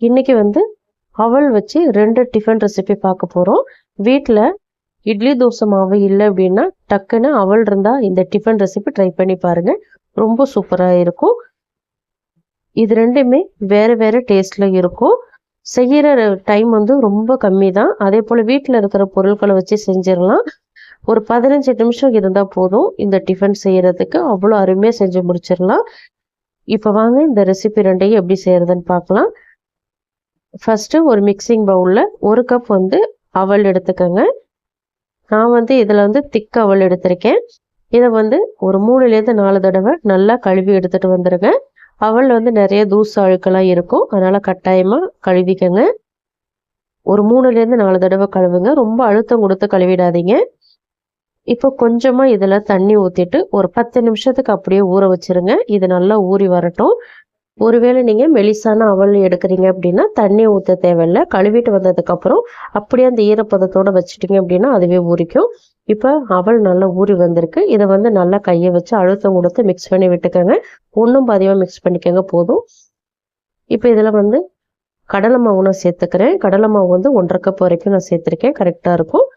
இன்னைக்கு வந்து அவல் வச்சு 2 டிஃபன் ரெசிபி பார்க்க போகிறோம். வீட்டில் இட்லி தோசை மாவு இல்லை அப்படின்னா டக்குன்னு அவல் இருந்தால் இந்த டிஃபன் ரெசிபி ட்ரை பண்ணி பாருங்கள். ரொம்ப சூப்பராக இருக்கும். இது ரெண்டுமே வேறு வேறு டேஸ்ட்டில் இருக்கும். செய்கிற டைம் வந்து ரொம்ப கம்மி தான். அதே போல் வீட்டில் இருக்கிற பொருட்களை வச்சு செஞ்சிடலாம். ஒரு 15 நிமிஷம் இருந்தால் போதும் இந்த டிஃபன் செய்கிறதுக்கு. அவ்வளோ அருமையாக செஞ்சு முடிச்சிடலாம். இப்போ வாங்க இந்த ரெசிபி ரெண்டையும் எப்படி செய்கிறதுன்னு பார்க்கலாம். ஃபஸ்ட்டு ஒரு மிக்சிங் பவுலில் 1 கப் வந்து அவல் எடுத்துக்கோங்க. நான் வந்து இதில் வந்து திக் அவல் எடுத்திருக்கேன். இதை வந்து ஒரு 3லேருந்து 4 தடவை நல்லா கழுவி எடுத்துகிட்டு வந்துடுங்க. அவல் வந்து நிறைய தூசு அழுக்கெல்லாம் இருக்கும், அதனால் கட்டாயமாக கழுவிக்கங்க. ஒரு 3லேருந்து 4 தடவை கழுவுங்க. ரொம்ப அழுத்தம் கொடுத்து கழுவிடாதீங்க. இப்போ கொஞ்சமாக இதில் தண்ணி ஊற்றிட்டு ஒரு 10 நிமிஷத்துக்கு அப்படியே ஊற வச்சுருங்க. இது நல்லா ஊறி வரட்டும். ஒருவேளை நீங்கள் மெலிசான அவல் எடுக்கிறீங்க அப்படின்னா தண்ணி ஊற்ற தேவையில்லை. கழுவிட்டு வந்ததுக்கப்புறம் அப்படியே அந்த ஈரப்பதத்தோடு வச்சுட்டிங்க அப்படின்னா அதுவே ஊறிக்கும். இப்போ அவல் நல்லா ஊறி வந்திருக்கு. இதை வந்து நல்லா கையை வச்சு அழுத்தம் கொடுத்து மிக்ஸ் பண்ணி விட்டுக்கோங்க. ஒன்றும் பாதியமாக மிக்ஸ் பண்ணிக்கோங்க போதும். இப்போ இதில் வந்து கடலை மாவு நான் சேர்த்துக்கிறேன். கடலை மாவு வந்து 1.5 கப் வரைக்கும் நான் சேர்த்துருக்கேன், கரெக்டாக இருக்கும்.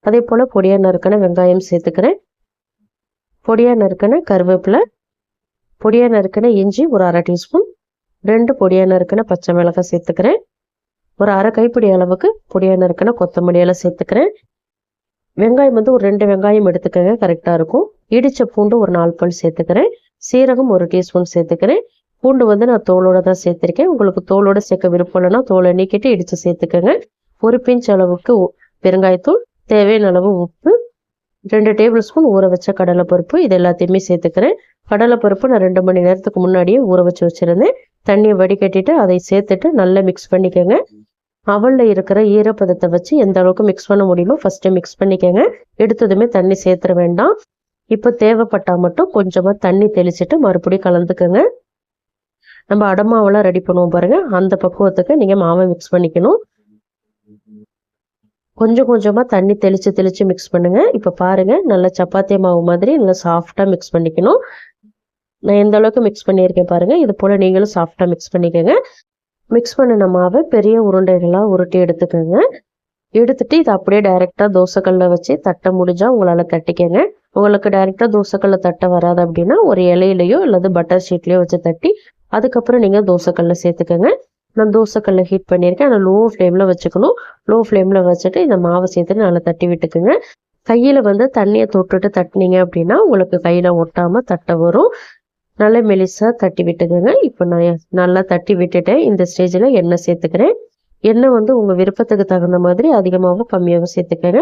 அதே போல் பொடியாக நறுக்கின வெங்காயம் சேர்த்துக்கிறேன். பொடியாக நறுக்கின கருவேப்பிலை, பொடியாக நறுக்கின இஞ்சி ஒரு 1/2 டீஸ்பூன், 2 பொடியாக நறுக்கின பச்சை மிளகாய் சேர்த்துக்கிறேன். ஒரு 1/2 கைப்பிடி அளவுக்கு பொடியாக நறுக்கின கொத்தமல்லி எல்லாம் சேர்த்துக்கிறேன். வெங்காயம் வந்து ஒரு 2 வெங்காயம் எடுத்துக்கோங்க, கரெக்டாக இருக்கும். இடித்த பூண்டு ஒரு 4 பல் சேர்த்துக்கிறேன். சீரகம் 1 டீஸ்பூன் சேர்த்துக்கிறேன். பூண்டு வந்து நான் தோலோடு தான் சேர்த்துருக்கேன். உங்களுக்கு தோலோடு சேர்க்க விருப்பம் இல்லைன்னா தோலை நீக்கிட்டு இடித்து சேர்த்துக்கோங்க. ஒரு பிஞ்ச் அளவுக்கு பெருங்காயத்தூள், தேவையான அளவு உப்பு, 2 டேபிள் ஸ்பூன் ஊற வச்ச கடலைப்பருப்பு, இது எல்லாத்தையுமே சேர்த்துக்கிறேன். கடலைப்பருப்பு நான் 2 மணி நேரத்துக்கு முன்னாடியே ஊற வச்சு வச்சுருந்தேன். தண்ணியை வடிகட்டிட்டு அதை சேர்த்துட்டு நல்லா மிக்ஸ் பண்ணிக்கோங்க. அவலில் இருக்கிற ஈரப்பதத்தை வச்சு எந்த அளவுக்கு மிக்ஸ் பண்ண முடியுமோ ஃபஸ்ட்டு மிக்ஸ் பண்ணிக்கோங்க. எடுத்ததுமே தண்ணி சேர்த்துற வேண்டாம். இப்போ தேவைப்பட்டால் மட்டும் கொஞ்சமாக தண்ணி தெளிச்சுட்டு மறுபடியும் கலந்துக்கோங்க. நம்ம அடமாவெல்லாம் ரெடி பண்ணுவோம் பாருங்கள், அந்த பக்குவத்துக்கு நீங்கள் மாவை மிக்ஸ் பண்ணிக்கணும். கொஞ்சம் கொஞ்சமாக தண்ணி தெளித்து மிக்ஸ் பண்ணுங்கள். இப்போ பாருங்கள், நல்லா சப்பாத்தி மாவு மாதிரி நல்லா சாஃப்டாக மிக்ஸ் பண்ணிக்கணும். நான் எந்த அளவுக்கு மிக்ஸ் பண்ணியிருக்கேன் பாருங்கள். இது போல் நீங்களும் சாஃப்டாக மிக்ஸ் பண்ணிக்கோங்க. மிக்ஸ் பண்ணின மாவை பெரிய உருண்டைகளாக உருட்டி எடுத்துக்கோங்க. எடுத்துகிட்டு இதை அப்படியே டைரெக்டாக தோசைக்கல்லில் வச்சு தட்ட முடிஞ்சால் உங்களால் தட்டிக்கங்க. உங்களுக்கு டைரெக்டாக தோசைக்கல்ல தட்ட வராது அப்படின்னா ஒரு இலையிலையோ அல்லது பட்டர் ஷீட்லேயோ வச்சு தட்டி அதுக்கப்புறம் நீங்கள் தோசைக்கல்ல சேர்த்துக்கோங்க. நான் தோசைக்கல்ல ஹீட் பண்ணியிருக்கேன். ஆனால் லோ ஃப்ளேமில் வச்சுக்கணும். லோ ஃப்ளேமில் வச்சுட்டு இந்த மாவை சேர்த்துட்டு நல்லா தட்டி விட்டுக்குங்க. கையில் வந்து தண்ணியை தொட்டுட்டு தட்டினீங்க அப்படின்னா உங்களுக்கு கையில் ஒட்டாமல் தட்ட வரும். நல்லா மெலிசாக தட்டி விட்டுக்குங்க. இப்போ நான் நல்லா தட்டி விட்டுட்டேன். இந்த ஸ்டேஜில் எண்ணெய் சேர்த்துக்கிறேன். எண்ணெய் வந்து உங்கள் விருப்பத்துக்கு தகுந்த மாதிரி அதிகமாகவும் கம்மியாகவும் சேர்த்துக்கங்க.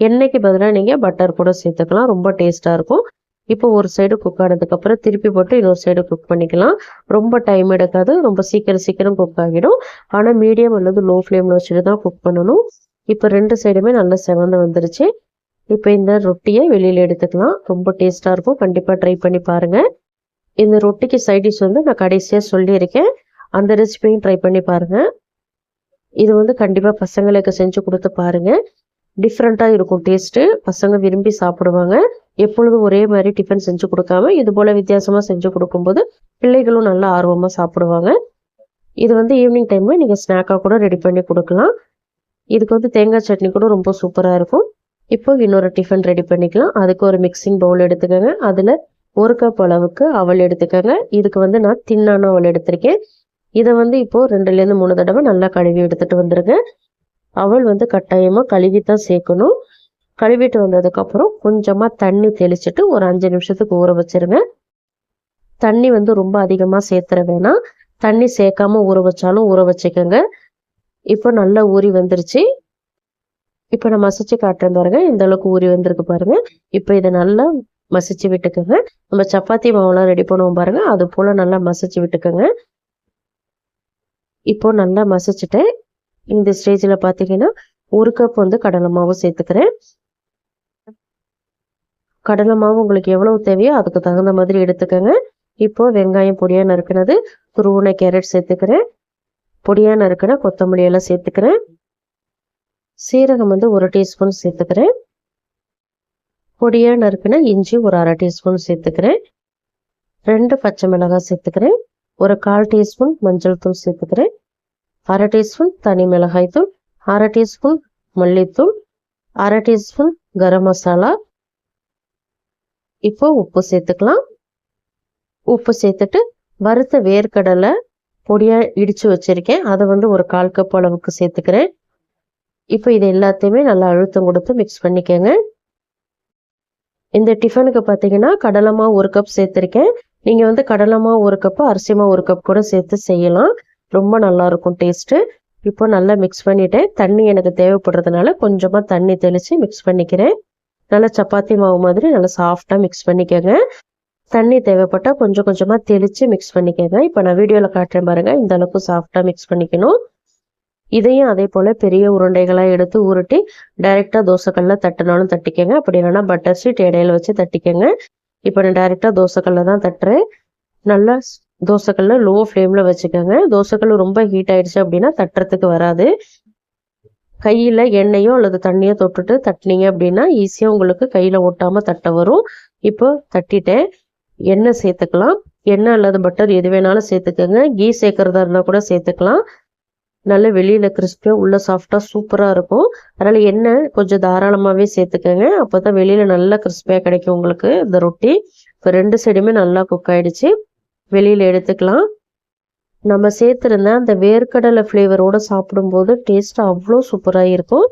எண்ணெய்க்கு பதிலாக நீங்கள் பட்டர் கூட சேர்த்துக்கலாம், ரொம்ப டேஸ்ட்டாக இருக்கும். இப்போ ஒரு சைடு குக் ஆனதுக்கப்புறம் திருப்பி போட்டு இன்னொரு சைடு குக் பண்ணிக்கலாம். ரொம்ப டைம் எடுக்காது, ரொம்ப சீக்கிரம் குக் ஆகிடும். ஆனால் மீடியம் அல்லது லோ ஃப்ளேமில் வச்சுட்டு தான் குக் பண்ணணும். இப்போ 2 சைடுமே நல்லா செவந்து வந்துருச்சு. இப்போ இந்த ரொட்டியை வெளியில் எடுத்துக்கலாம். ரொம்ப டேஸ்ட்டாக இருக்கும், கண்டிப்பாக ட்ரை பண்ணி பாருங்கள். இந்த ரொட்டிக்கு சைட் டிஷ் வந்து நான் கடைசியாக சொல்லியிருக்கேன், அந்த ரெசிபியும் ட்ரை பண்ணி பாருங்கள். இது வந்து கண்டிப்பாக பசங்களுக்கு செஞ்சு கொடுத்து பாருங்கள். டிஃப்ரெண்ட்டாக இருக்கும் டேஸ்ட்டு, பசங்க விரும்பி சாப்பிடுவாங்க. எப்பொழுதும் ஒரே மாதிரி டிஃபன் செஞ்சு கொடுக்காம இது போல் வித்தியாசமாக செஞ்சு கொடுக்கும்போது பிள்ளைகளும் நல்லா ஆர்வமாக சாப்பிடுவாங்க. இது வந்து ஈவினிங் டைமில் நீங்கள் ஸ்நாக்காக கூட ரெடி பண்ணி கொடுக்கலாம். இதுக்கு வந்து தேங்காய் சட்னி கூட ரொம்ப சூப்பராக இருக்கும். இப்போ இன்னொரு டிஃபன் ரெடி பண்ணிக்கலாம். அதுக்கு ஒரு மிக்சிங் பவுல் எடுத்துக்கோங்க. அதில் 1 கப் அளவுக்கு அவல் எடுத்துக்கோங்க. இதுக்கு வந்து நான் தின்னான அவல் எடுத்திருக்கேன். இதை வந்து இப்போது 2லேருந்து 3 தடவை நல்லா கழுவி எடுத்துகிட்டு வந்துடுங்க. அவல் வந்து கட்டாயமாக கழுவி தான் சேர்க்கணும். கழுவிட்டு வந்ததுக்கப்புறம் கொஞ்சமாக தண்ணி தெளிச்சுட்டு ஒரு 5 நிமிஷத்துக்கு ஊற வச்சுருங்க. தண்ணி வந்து ரொம்ப அதிகமாக சேர்த்துற வேணாம். தண்ணி சேர்க்காம ஊற வச்சாலும் ஊற வச்சுக்கோங்க. இப்போ நல்லா ஊறி வந்துருச்சு. இப்போ நான் மசிச்சு காட்டுறேன் பாருங்கள், இந்த அளவுக்கு ஊறி வந்திருக்கு பாருங்கள். இப்போ இதை நல்லா மசிச்சு விட்டுக்கோங்க. நம்ம சப்பாத்தி மாவுலாம் ரெடி பண்ணுவோம் பாருங்கள், அது போல் நல்லா மசிச்சு விட்டுக்கோங்க. இப்போ நல்லா மசிச்சுட்டேன். இந்த ஸ்டேஜில் பார்த்தீங்கன்னா 1 கப் வந்து கடலை மாவு சேர்த்துக்கிறேன். கடலை மாவு உங்களுக்கு எவ்வளவு தேவையோ அதுக்கு தகுந்த மாதிரி எடுத்துக்கோங்க. இப்போ வெங்காயம் பொடியாக நறுக்கினது, துருவின கேரட் சேர்த்துக்கிறேன். பொடியாக நறுக்கின கொத்தமல்லி எல்லாம் சேர்த்துக்கிறேன். சீரகம் வந்து 1 டீஸ்பூன் சேர்த்துக்கிறேன். பொடியாக நறுக்கின இஞ்சி ஒரு 1/2 டீஸ்பூன் சேர்த்துக்கிறேன். 2 பச்சை மிளகாய் சேர்த்துக்கிறேன். ஒரு 1/4 டீஸ்பூன் மஞ்சள் தூள் சேர்த்துக்கிறேன். 1/2 டீஸ்பூன் தனி மிளகாய் தூள், 1/2 டீஸ்பூன் மல்லித்தூள், 1/2 டீஸ்பூன் கரம் மசாலா. இப்போ உப்பு சேர்த்துக்கலாம். உப்பு சேர்த்துட்டு வறுத்த வேர்க்கடலை பொடியா இடிச்சு வச்சிருக்கேன், அதை வந்து ஒரு 1/4 கப் அளவுக்கு சேர்த்துக்கிறேன். இப்போ இது எல்லாத்தையுமே நல்லா அழுத்தம் கொடுத்து மிக்ஸ் பண்ணிக்கோங்க. இந்த டிஃபனுக்கு பார்த்தீங்கன்னா கடலை மாவு 1 கப் சேர்த்துருக்கேன். நீங்கள் வந்து கடலை மாவு 1 கப்பு, அரிசி மாவு 1 கப் கூட சேர்த்து செய்யலாம். ரொம்ப நல்லா இருக்கும் டேஸ்ட்டு. இப்போ நல்லா மிக்ஸ் பண்ணிட்டேன். தண்ணி எனக்கு தேவைப்படுறதுனால கொஞ்சமாக தண்ணி தெளித்து மிக்ஸ் பண்ணிக்கிறேன். நல்லா சப்பாத்தி மாவு மாதிரி நல்லா சாஃப்டாக மிக்ஸ் பண்ணிக்கோங்க. தண்ணி தேவைப்பட்டால் கொஞ்சம் கொஞ்சமாக தெளித்து மிக்ஸ் பண்ணிக்கோங்க. இப்போ நான் வீடியோவில் காட்டுறேன் பாருங்கள், இந்த அளவுக்கு சாஃப்டாக மிக்ஸ் பண்ணிக்கணும். இதையும் அதே போல் பெரிய உருண்டைகளாக எடுத்து உருட்டி டைரெக்டாக தோசைக்கல்லில் தட்டினாலும் தட்டிக்கோங்க. அப்படி இல்லைன்னா பட்டர் ஷீட் இடையில வச்சு தட்டிக்கோங்க. இப்போ நான் டைரெக்டாக தோசைக்கல்லில் தான் தட்டுறேன். நல்லா தோசைக்கல்ல லோ ஃப்ளேமில் வச்சுக்கோங்க. தோசைக்கல் ரொம்ப ஹீட் ஆயிடுச்சு அப்படின்னா தட்டுறதுக்கு வராது. கையில் எண்ணெயோ அல்லது தண்ணியோ தொட்டுட்டு தட்டினீங்க அப்படின்னா ஈஸியாக உங்களுக்கு கையில் ஒட்டாமல் தட்ட வரும். இப்போ தட்டிட்டேன். எண்ணெய் சேர்த்துக்கலாம். எண்ணெய் அல்லது பட்டர் எது வேணாலும் சேர்த்துக்கோங்க. கீ சேர்க்குறதா இருந்தால் கூட சேர்த்துக்கலாம். நல்ல வெளியில் கிறிஸ்பியாக உள்ள சாஃப்டாக சூப்பராக இருக்கும். அதனால் எண்ணெய் கொஞ்சம் தாராளமாகவே சேர்த்துக்கோங்க. அப்போ தான் வெளியில் நல்லா கிறிஸ்பியாக கிடைக்கும் உங்களுக்கு இந்த ரொட்டி. இப்போ 2 சைடுமே நல்லா குக் ஆகிடுச்சு. வெளியில் எடுத்துக்கலாம். நம்ம சேர்த்துருந்த அந்த வேர்க்கடலை ஃப்ளேவரோடு சாப்பிடும்போது டேஸ்ட்டு அவ்வளோ சூப்பராக இருக்கும்.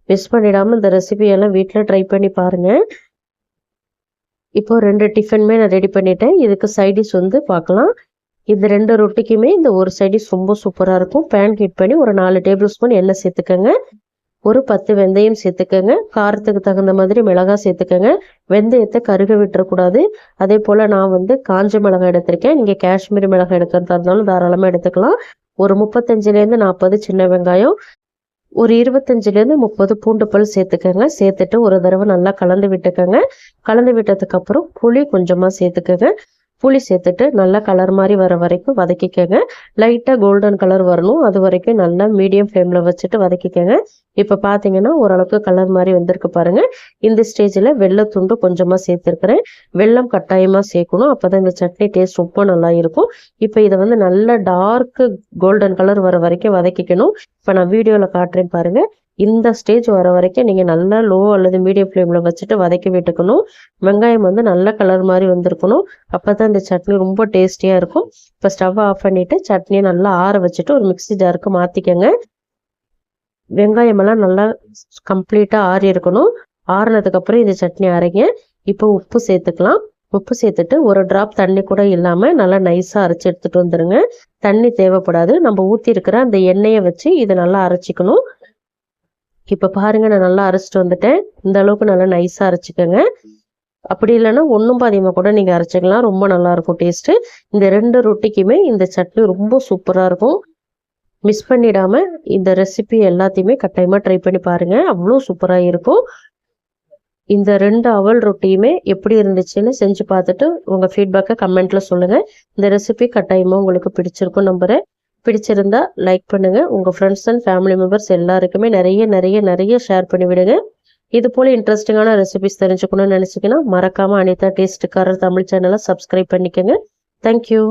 மிஸ் பண்ணிடாமல் இந்த ரெசிபியெல்லாம் வீட்டில் ட்ரை பண்ணி பாருங்கள். இப்போ 2 டிஃபனுமே நான் ரெடி பண்ணிட்டேன். இதுக்கு சைடிஷ் வந்து பார்க்கலாம். இந்த 2 ரொட்டிக்குமே இந்த ஒரு சைடிஷ் ரொம்ப சூப்பராக இருக்கும். பேன் ஹீட் பண்ணி ஒரு 4 டேபிள் ஸ்பூன் எண்ணெய் சேர்த்துக்கோங்க. ஒரு 10 வெந்தயம் சேர்த்துக்கோங்க. காரத்துக்கு தகுந்த மாதிரி மிளகாய் சேர்த்துக்கோங்க. வெந்தயத்தை கருக விட்டுறக்கூடாது. அதே போல் நான் வந்து காஞ்ச மிளகாய் எடுத்திருக்கேன். நீங்கள் காஷ்மீரி மிளகாய் எடுக்கிறதா இருந்தாலும் தாராளமாக எடுத்துக்கலாம். ஒரு 35லேருந்து 40 சின்ன வெங்காயம், ஒரு 25லேருந்து 30 பூண்டு பல் சேர்த்துக்கோங்க. சேர்த்துட்டு ஒரு தடவை நல்லா கலந்து விட்டுக்கோங்க. கலந்து விட்டதுக்கப்புறம் புளி கொஞ்சமாக சேர்த்துக்கோங்க. புளி சேர்த்துட்டு நல்லா கலர் மாதிரி வர வரைக்கும் வதக்கிக்கோங்க. லைட்டாக கோல்டன் கலர் வரணும், அது வரைக்கும் நல்லா மீடியம் ஃப்ளேமில் வச்சுட்டு வதக்கிக்கோங்க. இப்போ பார்த்தீங்கன்னா ஓரளவுக்கு கலர் மாதிரி வந்திருக்கு பாருங்கள். இந்த ஸ்டேஜில் வெள்ளத்துண்டு கொஞ்சமாக சேர்த்துருக்குறேன். வெல்லம் கட்டாயமாக சேர்க்கணும், அப்போ தான் இந்த சட்னி டேஸ்ட் ரொம்ப நல்லா இருக்கும். இப்போ இதை வந்து நல்லா டார்க்கு கோல்டன் கலர் வர வரைக்கும் வதக்கிக்கணும். இப்போ நான் வீடியோவில் காட்டுறேன் பாருங்கள். இந்த ஸ்டேஜ் வர வரைக்கும் நீங்கள் நல்லா லோ அல்லது மீடியம் ஃப்ளேமில் வச்சுட்டு வதக்கி விட்டுக்கணும். வெங்காயம் வந்து நல்ல கலர் மாதிரி வந்திருக்கணும், அப்போ தான் இந்த சட்னி ரொம்ப டேஸ்டியாக இருக்கும். இப்போ ஸ்டவ் ஆஃப் பண்ணிவிட்டு சட்னியை நல்லா ஆற வச்சுட்டு ஒரு மிக்ஸி ஜாருக்கு மாற்றிக்கோங்க. வெங்காயமெல்லாம் நல்லா கம்ப்ளீட்டாக ஆறி இருக்கணும். ஆறினதுக்கப்புறம் இந்த சட்னி அரைங்க. இப்போ உப்பு சேர்த்துக்கலாம். உப்பு சேர்த்துட்டு ஒரு ட்ராப் தண்ணி கூட இல்லாமல் நல்லா நைஸாக அரைச்சி எடுத்துகிட்டு வந்துடுங்க. தண்ணி தேவைப்படாது. நம்ம ஊற்றி இருக்கிற அந்த எண்ணெயை வச்சு இதை நல்லா அரைச்சிக்கணும். இப்போ பாருங்கள், நான் நல்லா அரைச்சிட்டு வந்துட்டேன். இந்த அளவுக்கு நல்லா நைஸாக அரைச்சிக்கோங்க. அப்படி இல்லைன்னா ஒன்றும் பாதியமாக கூட நீங்கள் அரைச்சிக்கலாம். ரொம்ப நல்லாயிருக்கும் டேஸ்ட்டு. இந்த 2 ரொட்டிக்குமே இந்த சட்னி ரொம்ப சூப்பராக இருக்கும். மிஸ் பண்ணிடாமல் இந்த ரெசிபி எல்லாத்தையுமே கட்டாயமாக ட்ரை பண்ணி பாருங்கள். அவ்வளோ சூப்பராக இருக்கும். இந்த 2 அவல் ரொட்டியுமே எப்படி இருந்துச்சுன்னு செஞ்சு பார்த்துட்டு உங்கள் ஃபீட்பேக்கை கமெண்ட்டில் சொல்லுங்கள். இந்த ரெசிபி கட்டாயமாக உங்களுக்கு பிடிச்சிருக்கும் நம்புகிறேன். பிடிச்சிருந்தா லைக் பண்ணுங்க. உங்க ஃப்ரெண்ட்ஸ் அண்ட் ஃபேமிலி மெம்பர்ஸ் எல்லாருக்குமே நிறைய ஷேர் பண்ணி விடுங்க. இது போல இன்ட்ரெஸ்டிங்கான ரெசிபிஸ் தெரிஞ்சுக்கணும்னு நினைச்சீங்கன்னா மறக்காம அனிதா டேஸ்ட் காரர் தமிழ் சேனலை சப்ஸ்கிரைப் பண்ணிக்கோங்க. தேங்க்யூ.